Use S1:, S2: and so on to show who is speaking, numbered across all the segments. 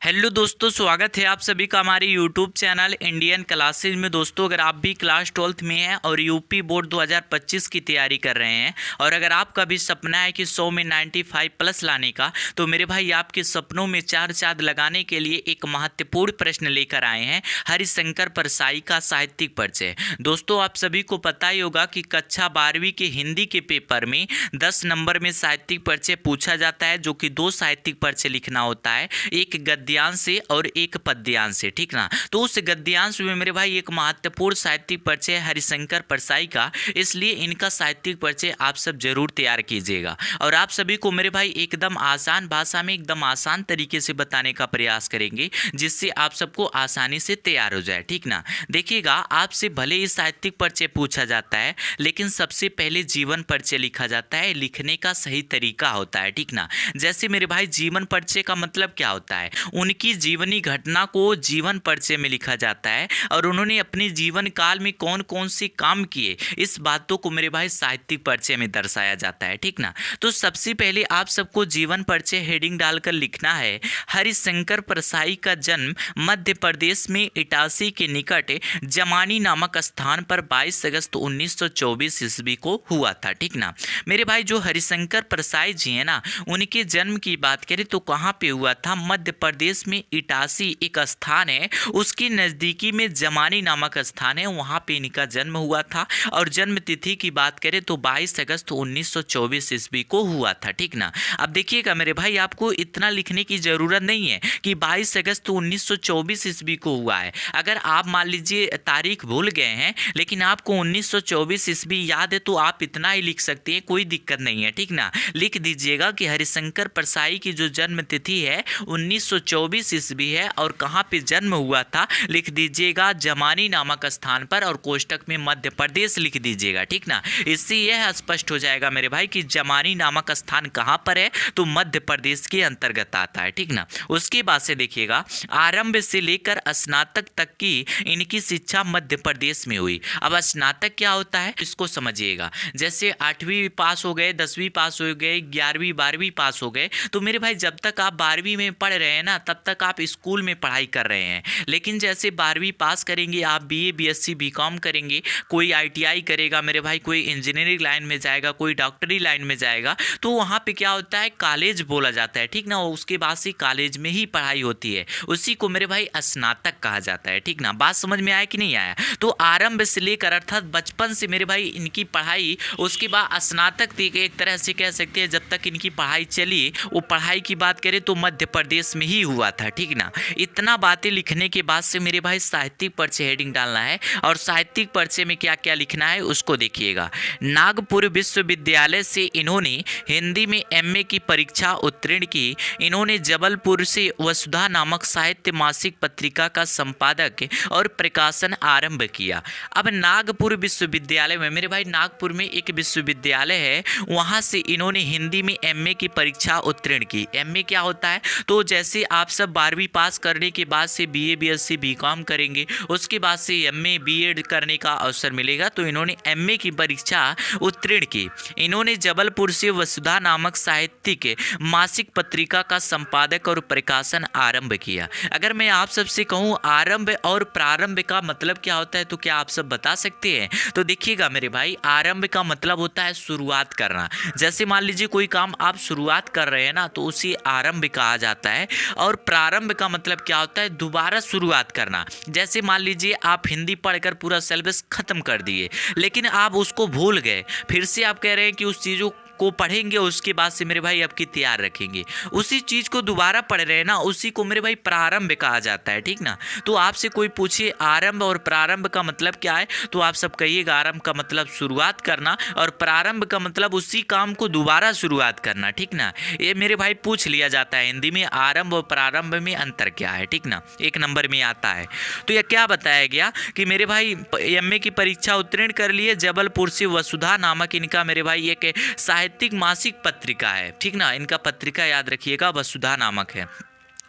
S1: Hello दोस्तों, स्वागत है आप सभी का हमारे यूट्यूब चैनल इंडियन क्लासेज में। दोस्तों, अगर आप भी क्लास 12th में हैं और यूपी बोर्ड 2025 की तैयारी कर रहे हैं और अगर आपका भी सपना है कि 100 में 95 प्लस लाने का, तो मेरे भाई आपके सपनों में चार चांद लगाने के लिए एक महत्वपूर्ण प्रश्न लेकर आए हैं हरिशंकर परसाई का साहित्यिक परिचय। दोस्तों, आप सभी को पता ही होगा कि कक्षा 12वीं के हिंदी के पेपर में 10 नंबर में साहित्यिक परिचय पूछा जाता है, जो कि 2 साहित्यिक परिचय लिखना होता है, एक गद्यांश से और एक पद्यांश से, ठीक ना। तो उस गद्यांश में मेरे भाई एक महत्वपूर्ण साहित्यिक परिचय हरिशंकर परसाई का, इसलिए इनका साहित्यिक परिचय आप सब जरूर तैयार कीजिएगा और आप सभी को मेरे भाई एकदम आसान भाषा में एकदम आसान तरीके से बताने का प्रयास करेंगे, जिससे आप सबको आसानी से तैयार हो जाए, ठीक ना। देखिएगा, आपसे भले ही साहित्यिक परिचय पूछा जाता है, लेकिन सबसे पहले जीवन परिचय लिखा जाता है। लिखने का सही तरीका होता है, ठीक ना। जैसे मेरे भाई जीवन परिचय का मतलब क्या होता है, उनकी जीवनी घटना को जीवन परिचय में लिखा जाता है और उन्होंने अपने जीवन काल में कौन कौन से काम किए, इस बातों को मेरे भाई साहित्यिक परिचय में दर्शाया जाता है, ठीक ना। तो सबसे पहले आप सबको जीवन परिचय हेडिंग डालकर लिखना है, हरिशंकर परसाई का जन्म मध्य प्रदेश में इटारसी के निकट जमानी नामक स्थान पर 22 अगस्त 1924 ईस्वी को हुआ था, ठीक ना। मेरे भाई जो हरिशंकर परसाई जी है ना, उनके जन्म की बात करें तो कहाँ पे हुआ था, मध्य प्रदेश में इटारसी एक स्थान है, उसकी नजदीकी में जमानी नामक स्थान है, वहां पे इनका जन्म हुआ था। और जन्म तिथि की बात करें तो 22 अगस्त 1924 ईस्वी को हुआ था, ठीक ना। अब देखिएगा मेरे भाई, आपको इतना लिखने की जरूरत नहीं है कि 22 अगस्त 1924 ईस्वी को हुआ है। अगर आप मान लीजिए तारीख भूल गए हैं लेकिन आपको 1924 ईस्वी याद है, तो आप इतना ही लिख सकते हैं, कोई दिक्कत नहीं है, ठीक ना। लिख दीजिएगा कि हरिशंकर परसाई की जो जन्म तिथि है 1924 ईस्वी है और कहाँ पे जन्म हुआ था, लिख दीजिएगा जमानी नामक स्थान पर और कोष्टक में मध्य प्रदेश लिख दीजिएगा, ठीक ना। इससे यह स्पष्ट हो जाएगा मेरे भाई कि जमानी नामक स्थान कहाँ पर है, तो मध्य प्रदेश के अंतर्गत आता है, ठीक ना। उसके बाद से देखिएगा, आरंभ से लेकर स्नातक तक की इनकी शिक्षा मध्य प्रदेश में हुई। अब स्नातक क्या होता है इसको समझिएगा। जैसे 8वीं पास हो गए, 10वीं पास हो गए, 11वीं 12वीं पास हो गए, तो मेरे भाई जब तक आप 12वीं में पढ़ रहे हैं ना, तब तक आप स्कूल में पढ़ाई कर रहे हैं। लेकिन जैसे 12वीं पास करेंगे, आप बीए बीएससी बीकॉम करेंगे, कोई आईटीआई करेगा मेरे भाई, कोई इंजीनियरिंग लाइन में जाएगा, कोई डॉक्टरी लाइन में जाएगा, तो वहाँ पे क्या होता है, कॉलेज बोला जाता है, ठीक ना। उसके बाद से कॉलेज में ही पढ़ाई होती है, उसी को मेरे भाई स्नातक कहा जाता है, ठीक ना। बात समझ में आया कि नहीं आया। तो आरंभ से लेकर अर्थात बचपन से मेरे भाई इनकी पढ़ाई, उसके बाद स्नातक तक एक तरह से कह सकते हैं, जब तक इनकी पढ़ाई चली, वो पढ़ाई की बात करें तो मध्य प्रदेश में ही हुआ था, ठीक ना। इतना बातें लिखने के बाद से मेरे भाई साहित्यिक परिचय हेडिंग डालना है और साहित्यिक परिचय में क्या क्या लिखना है उसको देखिएगा। नागपुर विश्वविद्यालय से इन्होंने हिंदी में एमए की परीक्षा उत्तीर्ण की। इन्होंने जबलपुर से वसुधा नामक साहित्य मासिक पत्रिका का संपादक और प्रकाशन आरंभ किया। अब नागपुर विश्वविद्यालय में मेरे भाई, नागपुर में एक विश्वविद्यालय है, वहां से इन्होंने हिंदी में एमए की परीक्षा उत्तीर्ण की। एमए क्या होता है, तो जैसे आप सब 12वीं पास करने के बाद से बीए बीएससी बीकॉम करेंगे, उसके बाद से एमए बीएड करने का अवसर मिलेगा, तो इन्होंने एमए की परीक्षा उत्तीर्ण की। इन्होंने जबलपुर से वसुधा नामक साहित्यिक मासिक पत्रिका का संपादक और प्रकाशन आरंभ किया। अगर मैं आप सबसे कहूँ आरंभ और प्रारंभ का मतलब क्या होता है, तो क्या आप सब बता सकते हैं। तो देखिएगा मेरे भाई, आरंभ का मतलब होता है शुरुआत करना। जैसे मान लीजिए कोई काम आप शुरुआत कर रहे हैं ना, तो उसी आरंभ कहा जाता है। और प्रारंभ का मतलब क्या होता है, दोबारा शुरुआत करना। जैसे मान लीजिए आप हिंदी पढ़कर पूरा सिलेबस खत्म कर दिए, लेकिन आप उसको भूल गए, फिर से आप कह रहे हैं कि उस चीज़ों को पढ़ेंगे, उसके बाद से मेरे भाई आपकी तैयार रखेंगे, उसी चीज को दोबारा पढ़ रहे हैं ना, उसी को मेरे भाई प्रारंभ कहा जाता है, ठीक ना। तो आपसे कोई पूछे आरंभ और प्रारंभ का मतलब क्या है, तो आप सब कहिएगा आरंभ का मतलब शुरुआत करना और प्रारंभ का मतलब उसी काम को दोबारा शुरुआत करना, ठीक ना। ये मेरे भाई पूछ लिया जाता है हिंदी में, आरंभ और प्रारंभ में अंतर क्या है, ठीक ना, 1 नंबर में आता है। तो यह क्या बताया गया कि मेरे भाई एमए की परीक्षा उत्तीर्ण कर लिए, जबलपुर से वसुधा नामक इनका मेरे भाई एक साहित्यिक मासिक पत्रिका है, ठीक ना। इनका पत्रिका याद रखिएगा, वसुधा नामक है।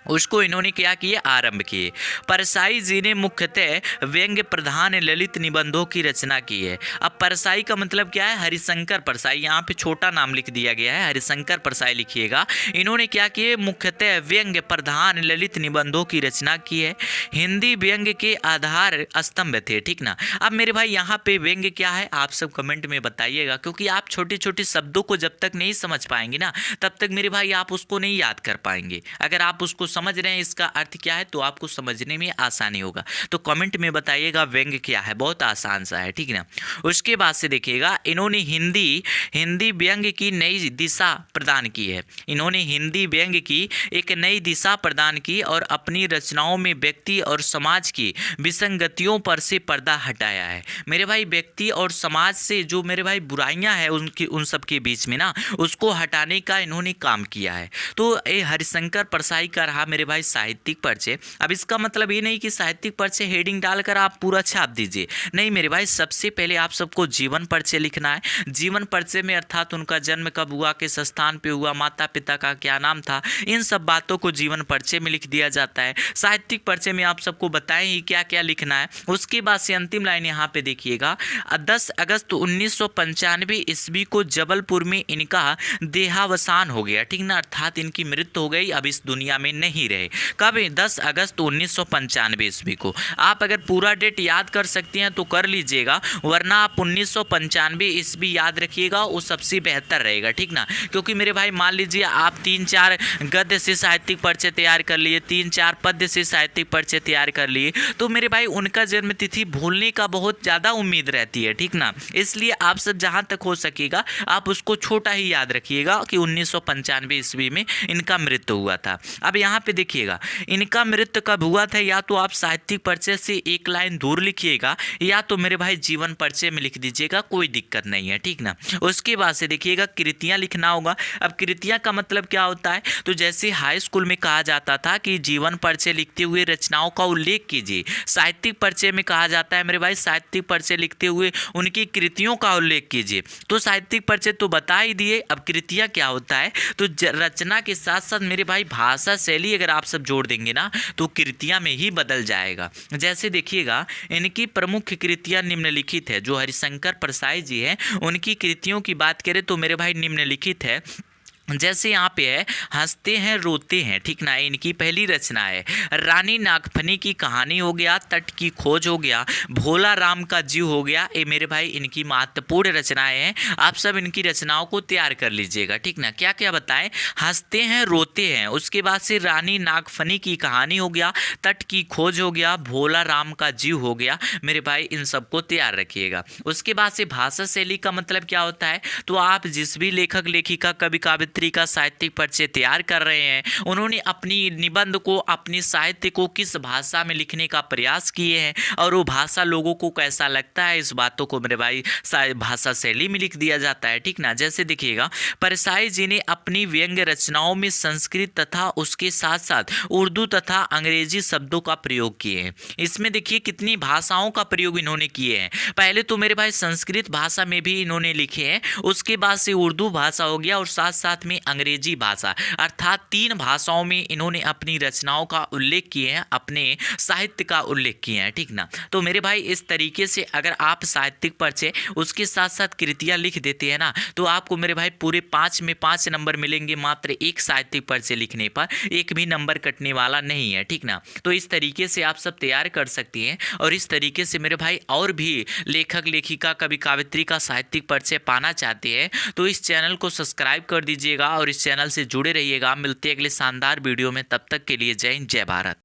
S1: उसको इन्होंने क्या किए, आरंभ किए। परसाई जी ने मुख्यतः व्यंग्य प्रधान ललित निबंधों की रचना की है। अब परसाई का मतलब क्या है, हरिशंकर परसाई, यहाँ पे छोटा नाम लिख दिया गया है, हरिशंकर परसाई लिखिएगा। इन्होंने क्या किए, मुख्यतः व्यंग्य प्रधान ललित निबंधों की रचना की है। हिंदी व्यंग्य के आधार स्तंभ थे, ठीक ना। अब मेरे भाई यहाँ पे व्यंग्य क्या है आप सब कमेंट में बताइएगा, क्योंकि आप छोटे छोटे शब्दों को जब तक नहीं समझ पाएंगे ना, तब तक मेरे भाई आप उसको नहीं याद कर पाएंगे। अगर आप उसको समझ रहे हैं इसका अर्थ क्या है, तो आपको समझने में आसानी होगा। तो कमेंट में बताइएगा व्यंग्य क्या है, बहुत आसान सा है, ठीक ना। उसके बाद से देखिएगा, इन्होंने हिंदी व्यंग्य की नई दिशा प्रदान की है। इन्होंने हिंदी व्यंग्य की एक नई दिशा प्रदान की और अपनी रचनाओं में व्यक्ति और समाज की विसंगतियों पर से पर्दा हटाया है। मेरे भाई व्यक्ति और समाज से जो मेरे भाई बुराइयां हैं उन सब के बीच में ना, उसको हटाने का इन्होंने काम किया है। तो ये हरिशंकर परसाई का रहा मेरे भाई साहित्यिक परिचय। अब इसका मतलब ये नहीं कि साहित्यिक परिचय हेडिंग डालकर आप पूरा छाप दीजिए, नहीं मेरे भाई, सबसे पहले आप सबको जीवन परिचय लिखना है। जीवन परिचय में अर्थात उनका जन्म कब हुआ, किस स्थान पे हुआ, माता पिता का क्या नाम था, इन सब बातों को जीवन परिचय में लिख दिया जाता है। साहित्यिक परिचय में आप सबको बताएं ही क्या क्या लिखना है। उसके बाद से अंतिम लाइन यहाँ पे देखिएगा, 10 अगस्त 1995 ईस्वी को जबलपुर में इनका देहावसान हो गया, ठीक ना, अर्थात इनकी मृत्यु हो गई, अब इस दुनिया में नहीं रहे। कब, 10 अगस्त 1995 ईस्वी को। आप अगर पूरा डेट याद कर सकते हैं तो कर लीजिएगा, वरना आप 1995 ईस्वी याद रखिएगा, वो सबसे बेहतर रहेगा, ठीक ना। क्योंकि मेरे भाई मान लीजिए आप 3-4 गद्य से साहित्यिक परिचय तैयार कर लिए, 3-4 पद्य से साहित्यिक परिचय तैयार कर लिए, तो मेरे भाई उनका जन्म तिथि भूलने का बहुत ज़्यादा उम्मीद रहती है, ठीक ना। इसलिए आप सब जहाँ तक हो सकेगा आप उसको छोटा ही याद रखिएगा कि 1995 ईस्वी में इनका मृत्यु हुआ था। अब यहाँ पे देखिएगा, इनका मृत्यु कब हुआ था, या तो आप साहित्यिक परिचय से एक लाइन दूर लिखिएगा, या तो मेरे भाई जीवन परिचय में लिख दीजिएगा, कोई दिक्कत नहीं है, ठीक ना। उसके बाद से देखिएगा कृतियाँ लिखना होगा। अब कृतियाँ का मतलब क्या होता है, तो जैसे हाई स्कूल में कहा जाता था कि जीवन परिचय लिखते हुए रचनाओं का उल्लेख कीजिए, साहित्यिक परिचय में कहा जाता है मेरे भाई साहित्यिक परिचय लिखते हुए उनकी कृतियों का उल्लेख कीजिए। तो साहित्यिक परिचय तो बता ही दिए, अब कृतियाँ क्या होता है, तो रचना के साथ साथ मेरे भाई भाषा शैली अगर आप सब जोड़ देंगे ना, तो कृतियाँ में ही बदल जाएगा। जैसे देखिएगा, इनकी प्रमुख कृतियाँ निम्नलिखित है। जो हरिशंकर परसाई जी हैं उनकी कृतियों की बात करें तो मेरे भाई निम्नलिखित है। जैसे यहाँ पे है, हंसते हैं रोते हैं, ठीक ना, इनकी पहली रचना है। रानी नागफनी की कहानी हो गया, तट की खोज हो गया, भोला राम का जीव हो गया, ये मेरे भाई इनकी महत्वपूर्ण रचनाएं हैं। आप सब इनकी रचनाओं को तैयार कर लीजिएगा, ठीक ना। क्या क्या बताएं, हंसते हैं रोते हैं, उसके बाद से रानी नागफनी की कहानी हो गया, तट की खोज हो गया, भोला राम का जीव हो गया, मेरे भाई इन सबको तैयार रखिएगा। उसके बाद से भाषा शैली का मतलब क्या होता है, तो आप जिस भी लेखक लेखिका कवि काव्य का साहित्यिक परिचय तैयार कर रहे हैं, उन्होंने अपनी निबंध को, अपनी साहित्य को किस भाषा में लिखने का प्रयास किए हैं और वो भाषा लोगों को कैसा लगता है, इस बातों को मेरे भाई भाषा शैली में लिख दिया जाता है, ठीक ना। जैसे देखिएगा, परसाई जी ने अपनी व्यंग्य रचनाओं में संस्कृत तथा उसके साथ साथ उर्दू तथा अंग्रेजी शब्दों का प्रयोग किए हैं। इसमें देखिए कितनी भाषाओं का प्रयोग इन्होंने किए हैं। पहले तो मेरे भाई संस्कृत भाषा में भी इन्होंने लिखे हैं, उसके बाद से उर्दू भाषा हो गया और साथ साथ में अंग्रेजी भाषा, अर्थात 3 भाषाओं में इन्होंने अपनी रचनाओं का उल्लेख किए हैं, अपने साहित्य का उल्लेख किए हैं, ठीक ना। तो मेरे भाई इस तरीके से अगर आप साहित्यिक परिचय उसके साथ साथ कृतियां लिख देते हैं ना, तो आपको मेरे भाई पूरे 5 में 5 नंबर मिलेंगे, मात्र एक साहित्यिक परिचय लिखने पर एक भी नंबर कटने वाला नहीं है, ठीक ना। तो इस तरीके से आप सब तैयार कर सकती हैं। और इस तरीके से मेरे भाई और भी लेखक लेखिका कवि काव्यत्री का साहित्यिक परिचय पाना चाहते हैं तो इस चैनल को सब्सक्राइब कर दीजिएगा और इस चैनल से जुड़े रहिएगा। मिलते हैं अगले शानदार वीडियो में, तब तक के लिए जय हिंद, जय भारत।